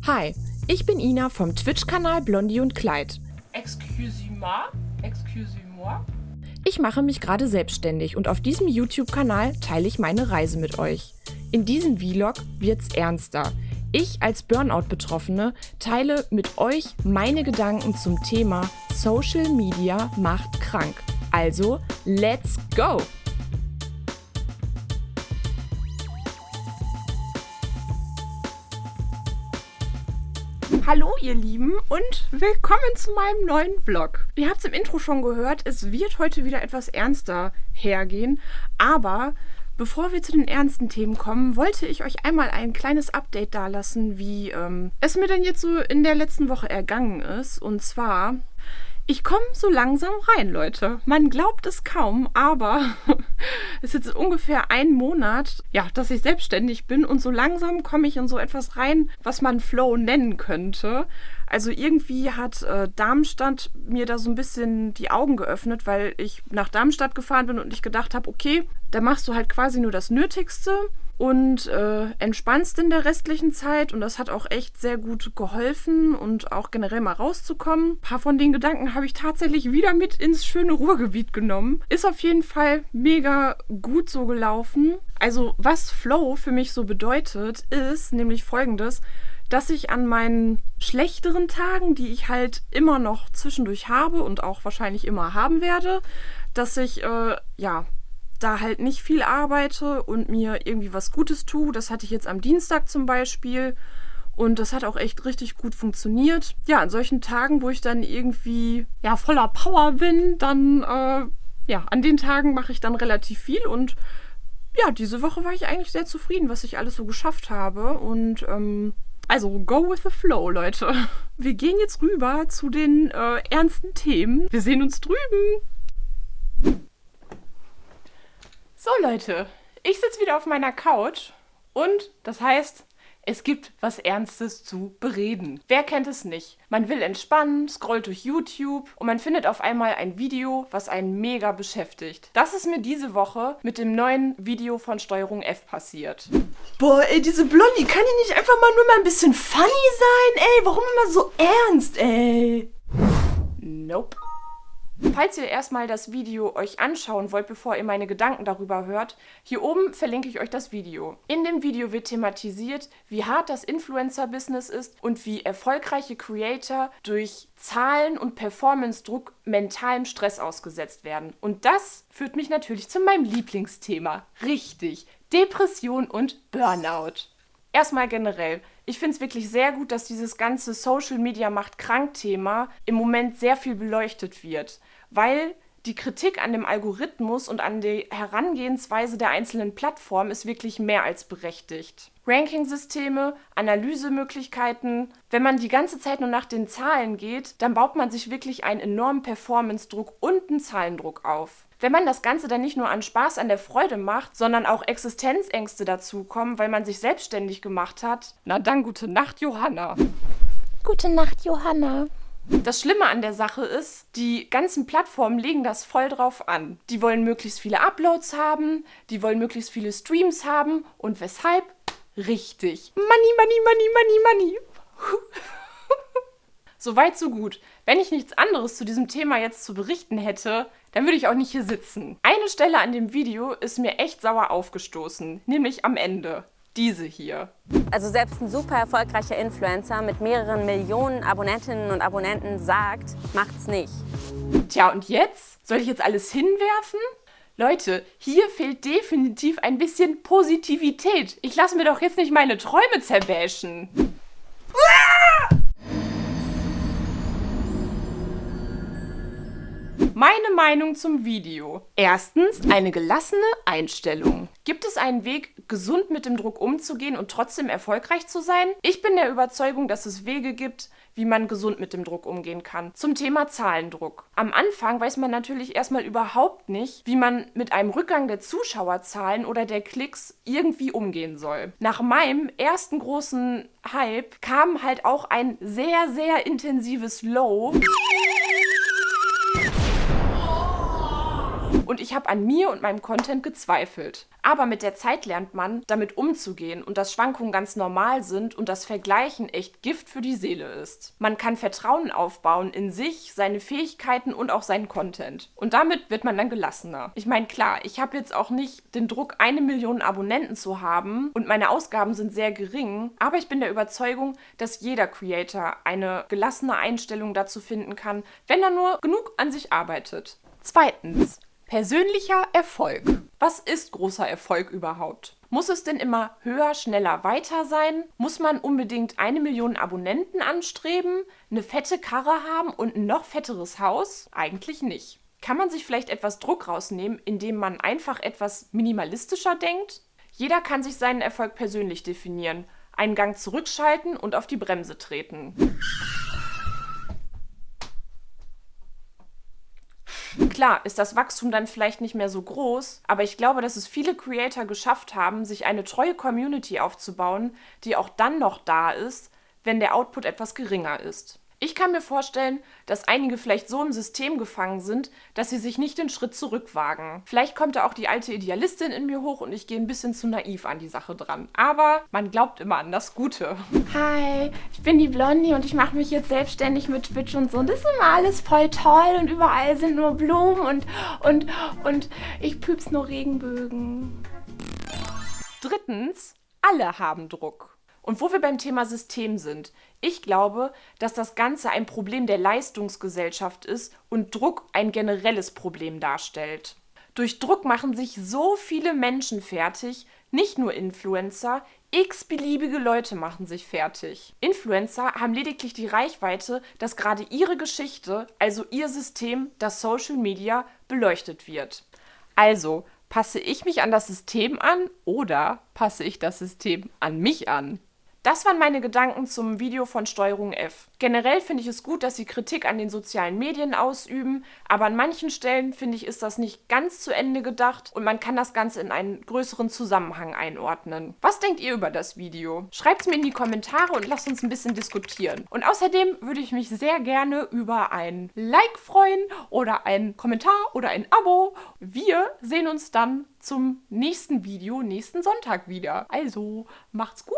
Hi, ich bin Ina vom Twitch-Kanal Blondie und Clyde. Excusez-moi. Ich mache mich gerade selbstständig und auf diesem YouTube-Kanal teile ich meine Reise mit euch. In diesem Vlog wird's ernster. Ich als Burnout-Betroffene teile mit euch meine Gedanken zum Thema Social Media macht krank. Also, let's go! Hallo ihr Lieben und willkommen zu meinem neuen Vlog. Ihr habt es im Intro schon gehört, es wird heute wieder etwas ernster hergehen, aber bevor wir zu den ernsten Themen kommen, wollte ich euch einmal ein kleines Update dalassen, wie es mir denn jetzt so in der letzten Woche ergangen ist. Und zwar, ich komme so langsam rein, Leute. Man glaubt es kaum, aber es ist jetzt ungefähr ein Monat, ja, dass ich selbstständig bin und so langsam komme ich in so etwas rein, was man Flow nennen könnte. Also irgendwie hat Darmstadt mir da so ein bisschen die Augen geöffnet, weil ich nach Darmstadt gefahren bin und ich gedacht habe, okay, da machst du halt quasi nur das Nötigste und entspannst in der restlichen Zeit. Und das hat auch echt sehr gut geholfen und auch generell mal rauszukommen. Ein paar von den Gedanken habe ich tatsächlich wieder mit ins schöne Ruhrgebiet genommen. Ist auf jeden Fall mega gut so gelaufen. Also was Flow für mich so bedeutet, ist nämlich Folgendes, dass ich an meinen schlechteren Tagen, die ich halt immer noch zwischendurch habe und auch wahrscheinlich immer haben werde, dass ich, da halt nicht viel arbeite und mir irgendwie was Gutes tue. Das hatte ich jetzt am Dienstag zum Beispiel und das hat auch echt richtig gut funktioniert. Ja, an solchen Tagen, wo ich dann irgendwie voller Power bin, dann an den Tagen mache ich dann relativ viel und ja, diese Woche war ich eigentlich sehr zufrieden, was ich alles so geschafft habe und also go with the flow, Leute. Wir gehen jetzt rüber zu den ernsten Themen. Wir sehen uns drüben. So Leute, ich sitze wieder auf meiner Couch und das heißt, es gibt was Ernstes zu bereden. Wer kennt es nicht? Man will entspannen, scrollt durch YouTube und man findet auf einmal ein Video, was einen mega beschäftigt. Das ist mir diese Woche mit dem neuen Video von Steuerung F passiert. Boah, ey, diese Blondie, kann die nicht einfach mal ein bisschen funny sein? Ey, warum immer so ernst, ey? Nope. Falls ihr erstmal das Video euch anschauen wollt, bevor ihr meine Gedanken darüber hört, hier oben verlinke ich euch das Video. In dem Video wird thematisiert, wie hart das Influencer-Business ist und wie erfolgreiche Creator durch Zahlen und Performance-Druck mentalem Stress ausgesetzt werden. Und das führt mich natürlich zu meinem Lieblingsthema. Richtig, Depression und Burnout. Erstmal generell. Ich finde es wirklich sehr gut, dass dieses ganze Social Media macht krank Thema im Moment sehr viel beleuchtet wird, weil die Kritik an dem Algorithmus und an die Herangehensweise der einzelnen Plattformen ist wirklich mehr als berechtigt. Rankingsysteme, Analysemöglichkeiten, wenn man die ganze Zeit nur nach den Zahlen geht, dann baut man sich wirklich einen enormen Performance-Druck und einen Zahlendruck auf. Wenn man das Ganze dann nicht nur an Spaß an der Freude macht, sondern auch Existenzängste dazukommen, weil man sich selbstständig gemacht hat, na dann gute Nacht, Johanna. Gute Nacht, Johanna. Das Schlimme an der Sache ist, die ganzen Plattformen legen das voll drauf an. Die wollen möglichst viele Uploads haben, die wollen möglichst viele Streams haben und weshalb? Richtig. Money, money, money, money, money. Soweit, so gut. Wenn ich nichts anderes zu diesem Thema jetzt zu berichten hätte, dann würde ich auch nicht hier sitzen. Eine Stelle an dem Video ist mir echt sauer aufgestoßen, nämlich am Ende. Diese hier. Also selbst ein super erfolgreicher Influencer mit mehreren Millionen Abonnentinnen und Abonnenten sagt, macht's nicht. Tja, und jetzt? Soll ich jetzt alles hinwerfen? Leute, hier fehlt definitiv ein bisschen Positivität. Ich lasse mir doch jetzt nicht meine Träume zerbäschen. Meine Meinung zum Video. Erstens, eine gelassene Einstellung. Gibt es einen Weg, gesund mit dem Druck umzugehen und trotzdem erfolgreich zu sein? Ich bin der Überzeugung, dass es Wege gibt, wie man gesund mit dem Druck umgehen kann. Zum Thema Zahlendruck. Am Anfang weiß man natürlich erstmal überhaupt nicht, wie man mit einem Rückgang der Zuschauerzahlen oder der Klicks irgendwie umgehen soll. Nach meinem ersten großen Hype kam halt auch ein sehr, sehr intensives Low. und ich habe an mir und meinem Content gezweifelt. Aber mit der Zeit lernt man, damit umzugehen und dass Schwankungen ganz normal sind und das Vergleichen echt Gift für die Seele ist. Man kann Vertrauen aufbauen in sich, seine Fähigkeiten und auch seinen Content. Und damit wird man dann gelassener. Ich meine, klar, ich habe jetzt auch nicht den Druck, 1 Million Abonnenten zu haben und meine Ausgaben sind sehr gering, aber ich bin der Überzeugung, dass jeder Creator eine gelassene Einstellung dazu finden kann, wenn er nur genug an sich arbeitet. Zweitens. Persönlicher Erfolg. Was ist großer Erfolg überhaupt? Muss es denn immer höher, schneller, weiter sein? Muss man unbedingt 1 Million Abonnenten anstreben, eine fette Karre haben und ein noch fetteres Haus? Eigentlich nicht. Kann man sich vielleicht etwas Druck rausnehmen, indem man einfach etwas minimalistischer denkt? Jeder kann sich seinen Erfolg persönlich definieren, einen Gang zurückschalten und auf die Bremse treten. Klar ist das Wachstum dann vielleicht nicht mehr so groß, aber ich glaube, dass es viele Creator geschafft haben, sich eine treue Community aufzubauen, die auch dann noch da ist, wenn der Output etwas geringer ist. Ich kann mir vorstellen, dass einige vielleicht so im System gefangen sind, dass sie sich nicht den Schritt zurück wagen. Vielleicht kommt da auch die alte Idealistin in mir hoch und ich gehe ein bisschen zu naiv an die Sache dran. Aber man glaubt immer an das Gute. Hi, ich bin die Blondie und ich mache mich jetzt selbstständig mit Twitch und so. Und das ist immer alles voll toll und überall sind nur Blumen und ich püps nur Regenbögen. Drittens, alle haben Druck. Und wo wir beim Thema System sind, ich glaube, dass das Ganze ein Problem der Leistungsgesellschaft ist und Druck ein generelles Problem darstellt. Durch Druck machen sich so viele Menschen fertig, nicht nur Influencer, x-beliebige Leute machen sich fertig. Influencer haben lediglich die Reichweite, dass gerade ihre Geschichte, also ihr System, das Social Media, beleuchtet wird. Also, passe ich mich an das System an oder passe ich das System an mich an? Das waren meine Gedanken zum Video von Steuerung F. Generell finde ich es gut, dass sie Kritik an den sozialen Medien ausüben, aber an manchen Stellen finde ich, ist das nicht ganz zu Ende gedacht und man kann das Ganze in einen größeren Zusammenhang einordnen. Was denkt ihr über das Video? Schreibt es mir in die Kommentare und lasst uns ein bisschen diskutieren. Und außerdem würde ich mich sehr gerne über ein Like freuen oder einen Kommentar oder ein Abo. Wir sehen uns dann zum nächsten Video nächsten Sonntag wieder. Also, macht's gut!